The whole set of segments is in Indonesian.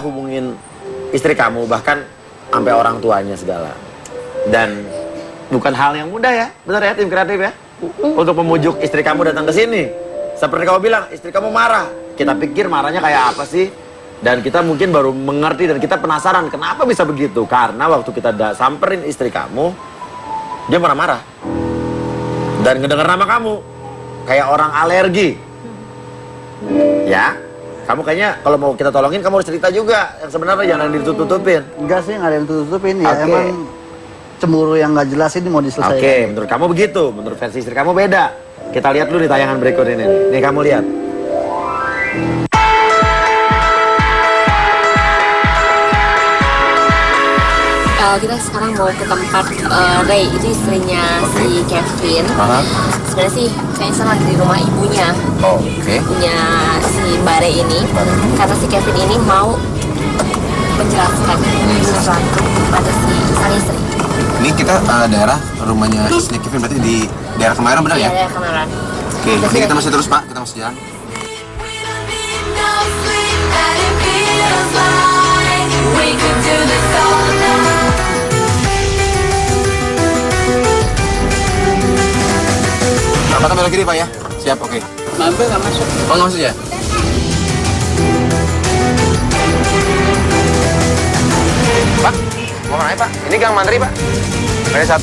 hubungin istri kamu, bahkan sampai orang tuanya segala. Dan bukan hal yang mudah ya, benar ya tim kreatif ya? Untuk memujuk istri kamu datang ke sini. Seperti kamu bilang, istri kamu marah. Kita pikir marahnya kayak apa sih? Dan kita mungkin baru mengerti dan kita penasaran kenapa bisa begitu. Karena waktu kita samperin istri kamu, dia marah-marah. Dan ngedenger nama kamu, kayak orang alergi. Ya, kamu kayaknya kalau mau kita tolongin, kamu harus cerita juga. Yang sebenarnya jangan ditutup-tutupin. Enggak sih, nggak ada yang tutupin ya. Emang cemburu yang nggak jelas ini mau diselesaikan. Oke, menurut kamu begitu. Menurut versi istri kamu beda. Kita lihat dulu di tayangan berikut ini. Nih kamu lihat. Kita sekarang mau ke tempat Ray, itu istrinya si Kevin. Sebenarnya sih saya lagi di rumah ibunya. Ibunya si Mbak Ray ini. Karena si Kevin ini mau menjelaskan sesuatu pada si sang istri. Ini kita daerah rumahnya istri Kevin, berarti di daerah Kemayoran, benar ya? Iya, daerah Kemayoran. Oke, ini kita masih terus Pak, kita masih jalan. Pak, belok kiri Pak ya? Siap, oke. Mampir nggak masuk. Oh, nggak masuk ya? Pak, mau kemana Pak? Ini Gang Mantri Pak. Dari 1.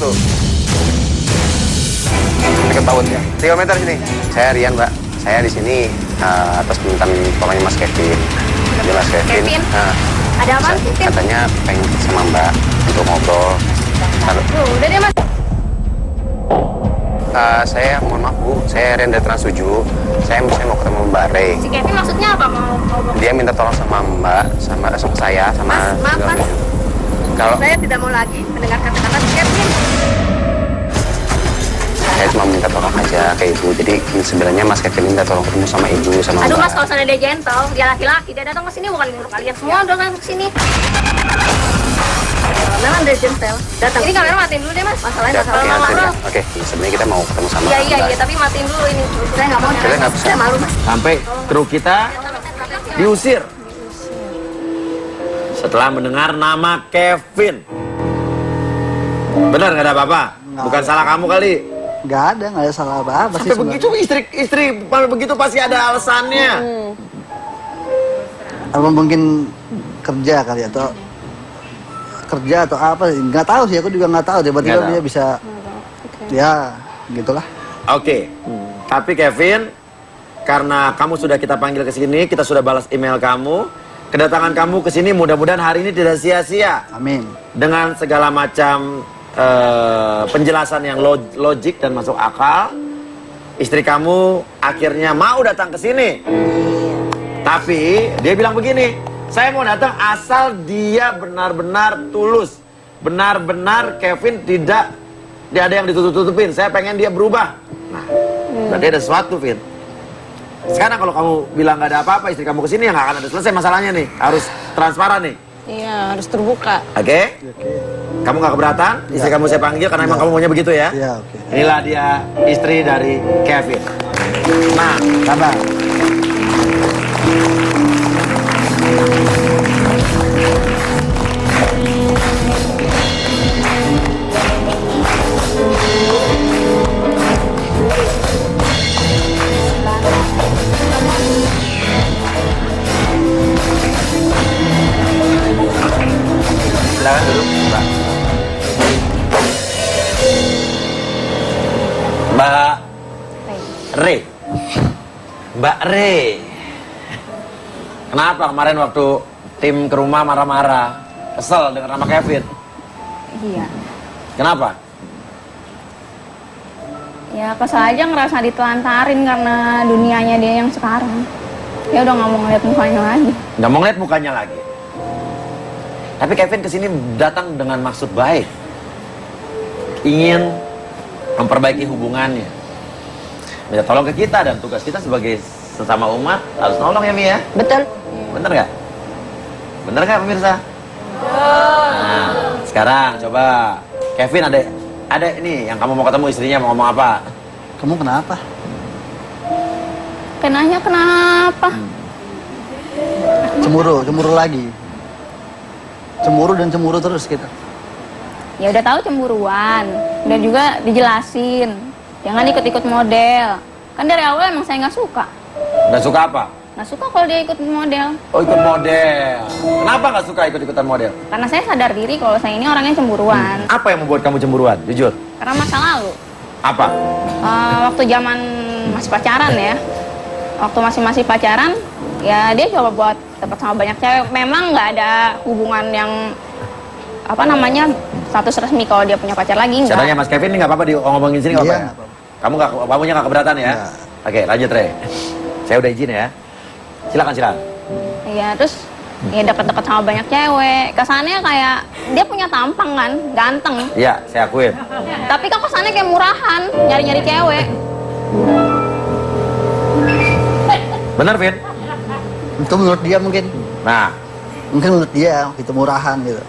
Dekat Paut ya. 3 meter sini. Saya Rian Mbak. Saya di sini atas permintaan pokoknya Mas Kevin. Jadi Mas Kevin. Ada apa sih? Katanya pengen sama Mbak untuk ngobrol. Udah deh Mas. Saya mohon maaf Bu, saya Rian dari Trans 7. Saya mau ketemu Mbak Ray. Si Kevin maksudnya apa? Mau Dia minta tolong sama Mbak, sama saya, sama Mas, maaf Mas. Kalau Saya tidak mau lagi mendengar kata-kata si Kevin. saya cuma minta tolong aja ke Ibu. Jadi sebenarnya Mas Kevin minta tolong ketemu sama Ibu, sama Aduh Mbak. Mas, kalau sana dia gentle, dia laki-laki, dia datang ke sini bukan untuk kalian semua datang ke sini. Memang dia gentle. Datang. Ini kamera matiin dulu deh Mas. Masalahnya masalah lama. Oke, sebenarnya kita mau ketemu sama Iya, Mbak. tapi matiin dulu ini. Saya nggak mau. Kita nggak bisa. Saya malu Mas. Sampai kru kita diusir. Setelah mendengar nama Kevin. Benar nggak ada apa-apa? Bukan salah kamu kali. Nggak ada salah apa-apa sih. Sampai begitu istri begitu pasti ada alasannya. Apa mungkin kerja kali atau kerja atau apa? Nggak tahu sih, aku juga nggak tahu. Tiba-tiba dia bisa, ya gitulah. Oke. Tapi Kevin, karena kamu sudah kita panggil ke sini, kita sudah balas email kamu. Kedatangan kamu ke sini mudah-mudahan hari ini tidak sia-sia. Amin. Dengan segala macam penjelasan yang logik dan masuk akal, istri kamu akhirnya mau datang ke sini. Tapi dia bilang begini, saya mau datang asal dia benar-benar tulus, benar-benar Kevin tidak ada yang ditutup-tutupin. Saya pengen dia berubah. Nah, berarti ada sesuatu, Vin. Sekarang kalau kamu bilang nggak ada apa-apa, istri kamu kesini ya nggak akan ada selesai masalahnya nih. Harus transparan nih. Iya, harus terbuka. Oke? Kamu nggak keberatan? Istri kamu saya panggil karena emang kamu maunya begitu ya? Iya, oke. Inilah dia istri dari Kevin. Nah, sabar. Silakan duduk, Mbak. Mbak Ray. Mbak Ray. Kenapa kemarin waktu tim ke rumah marah-marah? Kesel dengan nama Kevin? Iya. Kenapa? Ya kesel aja ngerasa ditelantarin karena dunianya dia yang sekarang. Dia udah nggak mau ngeliat mukanya lagi. Nggak mau ngeliat mukanya lagi. Tapi Kevin kesini datang dengan maksud baik. Ingin memperbaiki hubungannya. Minta tolong ke kita dan tugas kita sebagai sesama umat harus nolong ya Mi ya? Betul. Bener nggak? Bener nggak pemirsa? Nah, sekarang coba Kevin ada ini yang kamu mau ketemu istrinya mau ngomong apa? Kamu kenapa? Kenanya kenapa? Cemburu lagi. cemburu dan cemburu terus gitu. Ya udah tahu cemburuan, dan juga dijelasin jangan ikut-ikut model. Kan dari awal emang saya nggak suka. Nggak suka apa? Nggak suka kalau dia ikut model. Oh, ikut model. Kenapa nggak suka ikut-ikutan model? Karena saya sadar diri kalau saya ini orangnya cemburuan. Apa yang membuat kamu cemburuan? Jujur. Karena masa lalu. Apa? Waktu zaman masih pacaran ya. Waktu masih pacaran, ya dia coba buat dapat sama banyak cewek. Memang nggak ada hubungan yang apa namanya status resmi kalau dia punya pacar lagi. Saya tanya Mas Kevin, ini nggak apa-apa ngomongin sini nggak Iya, apa-apa? nggak apa-apa. Kamunya nggak keberatan ya? Nggak. Oke, lanjut Re. Saya udah izin ya. Silakan. Iya, terus ya deket-deket sama banyak cewek. Kesannya kayak dia punya tampang kan, ganteng. Iya, saya akuin. Tapi kok kesannya kayak murahan, nyari-nyari cewek. Bener, Vin? Itu menurut dia mungkin menurut dia itu murahan gitu.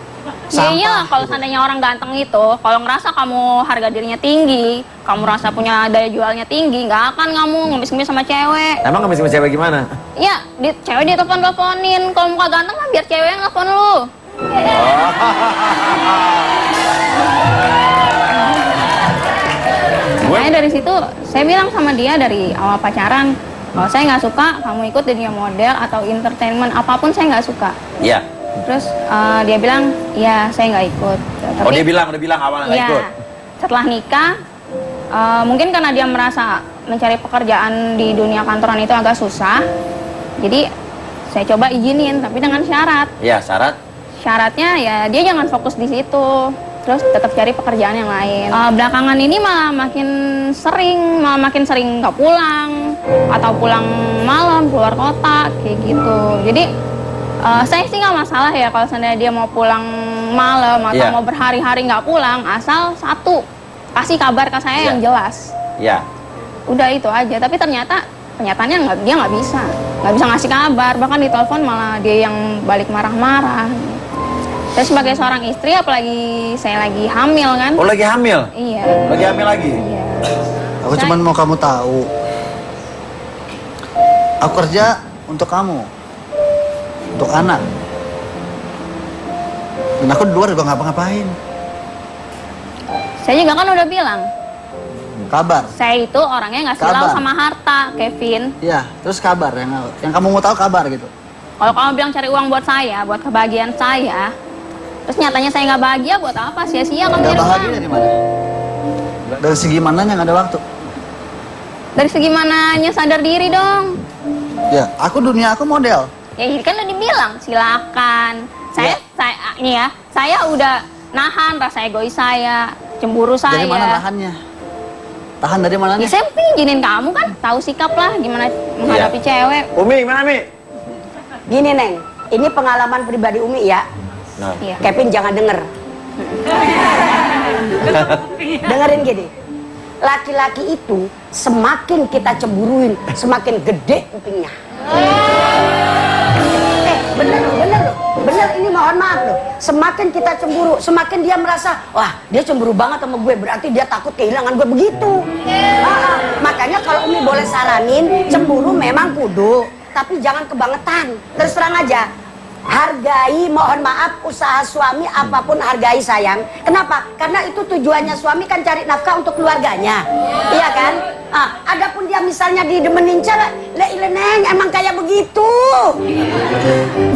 Ya iyalah, kalau seandainya orang ganteng itu, kalau ngerasa kamu harga dirinya tinggi, kamu rasa punya daya jualnya tinggi, nggak akan kamu ngemis-ngemis sama cewek. Emang ngemis-ngemis cewek gimana? Ya, cewek dia telepon-teleponin. Kalau muka ganteng mah biar cewek yang telepon lu. Makanya dari situ, saya bilang sama dia dari awal pacaran, kalau saya nggak suka kamu ikut dunia model atau entertainment, apapun saya nggak suka. Iya. Terus dia bilang, ya saya nggak ikut. Tapi, Oh, dia udah bilang awalnya nggak iya, ikut? setelah nikah, mungkin karena dia merasa mencari pekerjaan di dunia kantoran itu agak susah, jadi saya coba izinin, tapi dengan syarat. Iya, syarat? Syaratnya ya dia jangan fokus di situ, terus tetap cari pekerjaan yang lain. Belakangan ini malah makin sering nggak pulang, atau pulang malam, keluar kota, kayak gitu. Jadi saya sih nggak masalah ya kalau seandainya dia mau pulang malam atau mau berhari-hari nggak pulang, asal satu, kasih kabar ke saya yang jelas. Iya. Udah itu aja, tapi ternyata kenyataannya dia nggak bisa ngasih kabar, bahkan di telepon malah dia yang balik marah-marah. Saya sebagai seorang istri, apalagi saya lagi hamil kan. Oh, lagi hamil? Iya. Lagi hamil lagi? Iya. Aku cuman mau kamu tahu, aku kerja untuk kamu, untuk anak, dan aku di luar juga ngapa-ngapain. Saya juga kan udah bilang, Kabar. saya itu orangnya nggak silau Kabar. sama harta, Kevin. Iya, terus kabar yang kamu mau tahu kabar gitu. Kalau kamu bilang cari uang buat saya, buat kebahagiaan saya, terus nyatanya saya nggak bahagia, buat apa? Sia-sia kamu Nggak cari bahagia uang. dari mana? Dari segi mananya nggak ada waktu. Dari segi mananya sadar diri dong. Ya, dunia aku model. Ya ini kan udah dibilang, silakan. Saya nih ya, saya udah nahan rasa egois saya, cemburu saya. Dari mana tahannya? Tahan dari mananya? Ya saya izinin kamu kan, tahu sikap lah gimana menghadapi cewek. Umi, gimana Mi? Gini Neng, ini pengalaman pribadi Umi ya. Nah. Iya. Kevin jangan denger. Dengerin gini. Laki-laki itu semakin kita cemburuin, semakin gede kupingnya. Bener ini mohon maaf loh. Semakin kita cemburu, semakin dia merasa, wah dia cemburu banget sama gue, berarti dia takut kehilangan gue, begitu. Makanya kalau Umi boleh saranin, cemburu memang kudu, tapi jangan kebangetan. Terus terang aja, hargai, mohon maaf, usaha suami apapun hargai sayang. Kenapa? Karena itu tujuannya suami kan cari nafkah untuk keluarganya. Iya kan? Adapun dia misalnya didemenin cewek, Neng emang kayak begitu.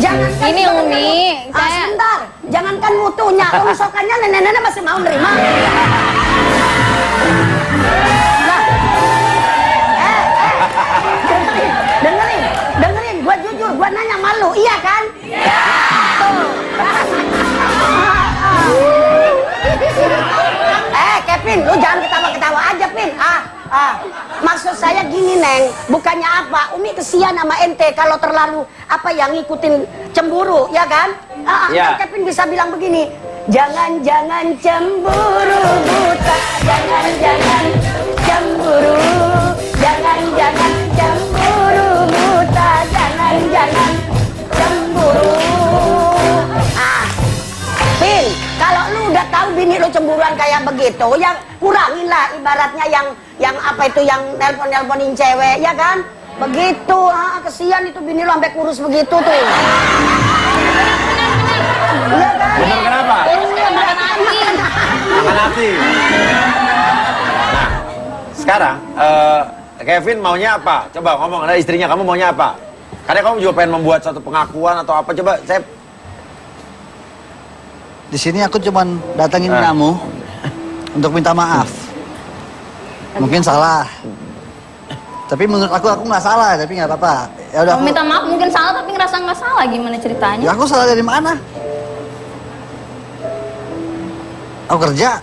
Jangankan Ini Umi, saya sebentar, jangankan mutunya, rongsokannya nenek-nenek masih mau nerima. Nah, dengerin, gua jujur, gua nanya malu, iya kan? Kevin, lu jangan ketawa-ketawa aja, Pin. Maksud saya gini, Neng, bukannya apa, Umi kesian sama ente kalau terlalu yang ngikutin cemburu, ya kan? Ya. Kevin bisa bilang begini, jangan-jangan cemburu buta, jangan-jangan cemburu, jangan-jangan cemburu buta, jangan-jangan cemburu. Pin, kalau lu udah tahu bini lu cemburuan kayak begitu, yang kurangin lah ibaratnya yang nelpon-nelponin cewek, ya kan? Begitu, kesian itu bini lu sampai kurus begitu tuh. Iya kan? Bener kenapa? Makan anjing. Makan nasi. Nah, sekarang Kevin maunya apa? Coba ngomong, ada istrinya, kamu maunya apa? Karena kamu juga pengen membuat suatu pengakuan atau apa, coba saya... Di sini aku cuman datangin kamu untuk minta maaf. Mungkin salah. Tapi menurut aku nggak salah, tapi nggak apa-apa. Ya udah. Kamu minta maaf mungkin salah tapi ngerasa nggak salah, gimana ceritanya? Ya aku salah dari mana? Aku kerja.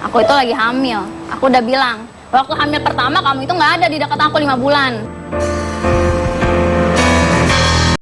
Aku itu lagi hamil. Aku udah bilang, waktu hamil pertama kamu itu nggak ada di dekat aku 5 bulan.